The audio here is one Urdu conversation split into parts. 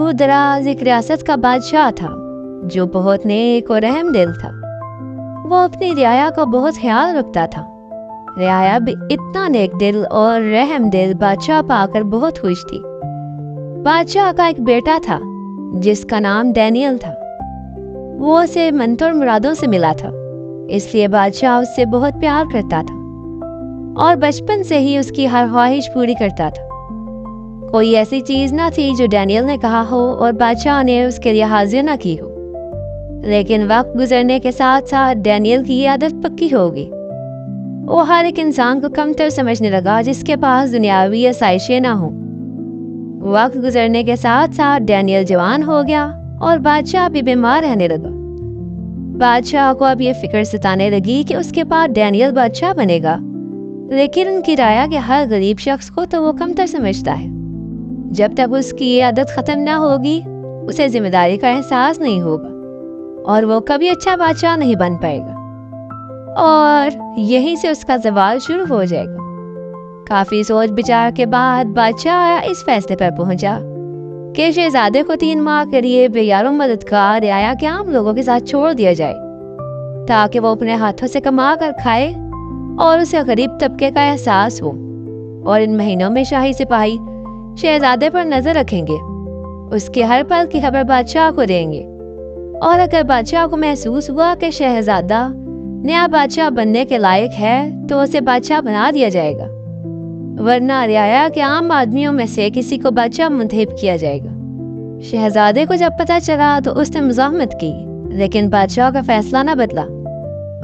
دور دراز ایک ریاست کا بادشاہ تھا جو بہت نیک اور رحم دل تھا۔ وہ اپنی رعایا کا بہت خیال رکھتا تھا۔ رعایا بھی اتنا نیک دل اور رحم دل بادشاہ پا کر بہت خوش تھی۔ بادشاہ کا ایک بیٹا تھا جس کا نام ڈینیل تھا۔ وہ اسے منتر مرادوں سے ملا تھا، اس لیے بادشاہ اس سے بہت پیار کرتا تھا اور بچپن سے ہی اس کی ہر خواہش پوری کرتا تھا۔ کوئی ایسی چیز نہ تھی جو ڈینیل نے کہا ہو اور بادشاہ نے اس کے لیے حاضر نہ کی ہو۔ لیکن وقت گزرنے کے ساتھ ساتھ ڈینیل کی یہ عادت پکی ہو گئی۔ وہ ہر ایک انسان کو کمتر سمجھنے لگا جس کے پاس دنیاوی آسائشیں نہ ہوں۔ وقت گزرنے کے ساتھ ساتھ ڈینیل جوان ہو گیا اور بادشاہ بھی بیمار رہنے لگا۔ بادشاہ کو اب یہ فکر ستانے لگی کہ اس کے بعد ڈینیل بادشاہ بنے گا، لیکن ان کی رعایا کے ہر غریب شخص کو تو وہ کمتر سمجھتا ہے۔ جب تک اس کی یہ عادت ختم نہ ہوگی اسے ذمہ داری کا احساس نہیں ہوگا اور وہ کبھی اچھا بادشاہ نہیں بن پائے گا، اور یہیں سے اس کا زوال شروع ہو جائے گا۔ کافی سوچ بچار کے بعد بادشاہ اس فیصلے پر پہنچا کہ شہزادے کو 3 ماہ کے لیے بے یار و مددگار رعایا کے عام لوگوں کے ساتھ چھوڑ دیا جائے تاکہ وہ اپنے ہاتھوں سے کما کر کھائے اور اسے غریب طبقے کا احساس ہو، اور ان مہینوں میں شاہی سپاہی شہزادے پر نظر رکھیں گے، اس کے ہر پل کی خبر بادشاہ کو دیں گے، اور اگر بادشاہ کو محسوس ہوا کہ شہزادہ نیا بادشاہ بننے کے لائق ہے تو اسے بادشاہ بنا دیا جائے گا، ورنہ رعایا کے عام آدمیوں میں سے کسی کو بادشاہ منتخب کیا جائے گا۔ شہزادے کو جب پتہ چلا تو اس نے مزاحمت کی، لیکن بادشاہ کا فیصلہ نہ بدلا۔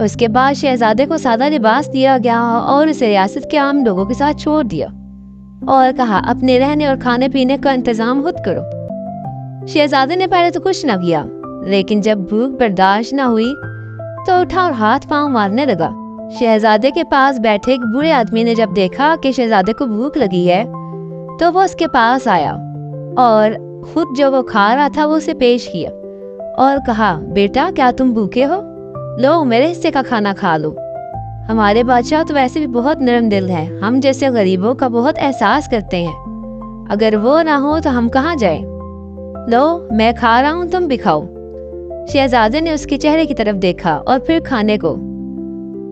اس کے بعد شہزادے کو سادہ لباس دیا گیا اور اسے ریاست کے عام لوگوں کے ساتھ چھوڑ دیا اور کہا اپنے رہنے اور کھانے پینے کا انتظام خود کرو۔ شہزادے نے پہلے تو کچھ نہ کیا، لیکن جب بھوک برداشت نہ ہوئی تو اٹھا اور ہاتھ پاؤں مارنے لگا۔ شہزادے کے پاس بیٹھے ایک بوڑھے آدمی نے جب دیکھا کہ شہزادے کو بھوک لگی ہے تو وہ اس کے پاس آیا اور خود جو وہ کھا رہا تھا وہ اسے پیش کیا اور کہا، بیٹا کیا تم بھوکے ہو؟ لو میرے حصے کا کھانا کھا لو۔ ہمارے بادشاہ تو ویسے بھی بہت نرم دل ہیں، ہم جیسے غریبوں کا بہت احساس کرتے ہیں، اگر وہ نہ ہو تو ہم کہاں جائیں؟ لو میں کھا رہا ہوں، تم بھی کھاؤ۔ شہزادے نے اس کے چہرے کی طرف دیکھا اور پھر کھانے کو،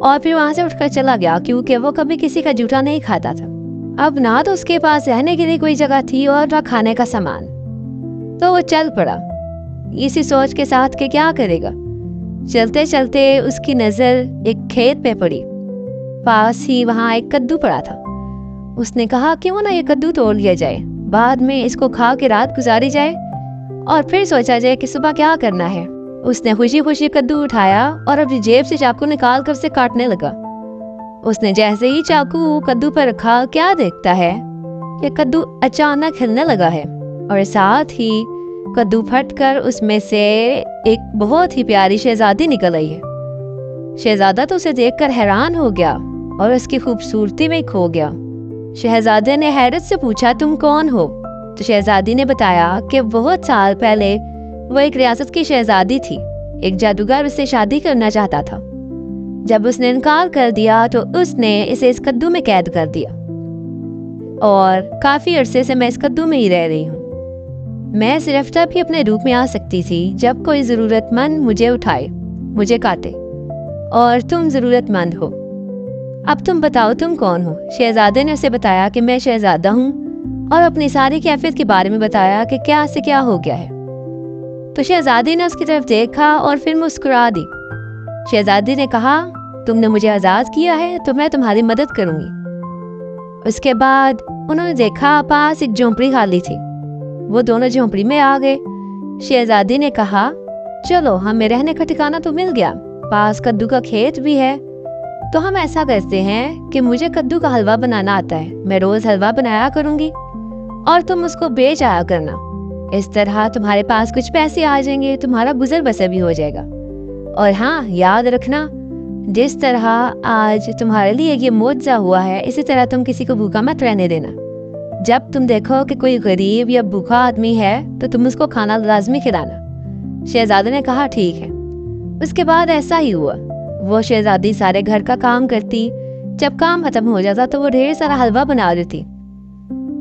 اور پھر وہاں سے اٹھ کر چلا گیا کیونکہ وہ کبھی کسی کا جھوٹا نہیں کھاتا تھا۔ اب نہ تو اس کے پاس رہنے کے لیے کوئی جگہ تھی اور نہ کھانے کا سامان، تو وہ چل پڑا اسی سوچ کے ساتھ کہ کیا کرے گا۔ چلتے چلتے اس کی نظر ایک کھیت پہ پڑی، پاس ہی وہاں ایک کدو پڑا تھا۔ اس نے کہا کیوں نہ یہ کدو توڑ لیا جائے، بعد میں اس کو کھا کے رات گزاری جائے اور پھر سوچا جائے کہ صبح کیا کرنا ہے۔ اس نے خوشی خوشی کدو اٹھایا اور اپنی جیب سے چاقو نکال کر اسے کاٹنے لگا۔ اس نے جیسے ہی چاقو کدو پر رکھا، کیا دیکھتا ہے کہ کدو اچانک ہلنے لگا ہے اور ساتھ ہی کدو پھٹ کر اس میں سے ایک بہت ہی پیاری شہزادی نکل آئی ہے۔ شہزادہ تو اسے دیکھ کر حیران ہو گیا اور اس کی خوبصورتی میں کھو گیا۔ شہزادے نے حیرت سے پوچھا تم کون ہو؟ تو شہزادی نے بتایا کہ بہت سال پہلے وہ ایک ریاست کی شہزادی تھی، ایک جادوگر اس سے شادی کرنا چاہتا تھا۔ جب اس نے انکار کر دیا تو اس نے اسے اس کدو میں قید کر دیا، اور کافی عرصے سے میں اس کدو میں ہی رہ رہی ہوں۔ میں صرف تب ہی اپنے روپ میں آ سکتی تھی جب کوئی ضرورت مند مجھے اٹھائے، مجھے کاٹے، اور تم ضرورت مند ہو۔ اب تم بتاؤ تم کون ہو؟ شہزادے نے اسے بتایا کہ میں شہزادہ ہوں اور اپنی ساری کیفیت کے بارے میں بتایا کہ کیا سے کیا ہو گیا ہے۔ تو شہزادی نے اس کی طرف دیکھا اور پھر مسکرا دی۔ شہزادی نے کہا تم نے مجھے آزاد کیا ہے تو میں تمہاری مدد کروں گی۔ اس کے بعد انہوں نے دیکھا پاس ایک جھونپڑی خالی تھی، وہ دونوں جھونپڑی میں آ گئے۔ شہزادی نے کہا چلو ہمیں رہنے کا ٹھکانہ تو مل گیا، پاس کدو کا کھیت بھی ہے، تو ہم ایسا کرتے ہیں کہ مجھے کدو کا حلوہ بنانا آتا ہے، میں روز حلوہ بنایا کروں گی اور تم اس کو بیچ آیا کرنا، اس طرح تمہارے پاس کچھ پیسے آ جائیں گے، تمہارا گزر بسر بھی ہو جائے گا۔ اور ہاں یاد رکھنا، جس طرح آج تمہارے لیے یہ معجزہ ہوا ہے اسی طرح تم کسی کو بھوکا مت رہنے دینا۔ جب تم دیکھو کہ کوئی غریب یا بھوکا آدمی ہے تو تم اس کو کھانا لازمی کھلانا۔ شہزادے نے کہا ٹھیک ہے۔ اس کے بعد ایسا ہی ہوا، وہ شہزادی سارے گھر کا کام کرتی، جب کام ختم ہو جاتا تو وہ ڈھیر سارا حلوہ بنا دیتی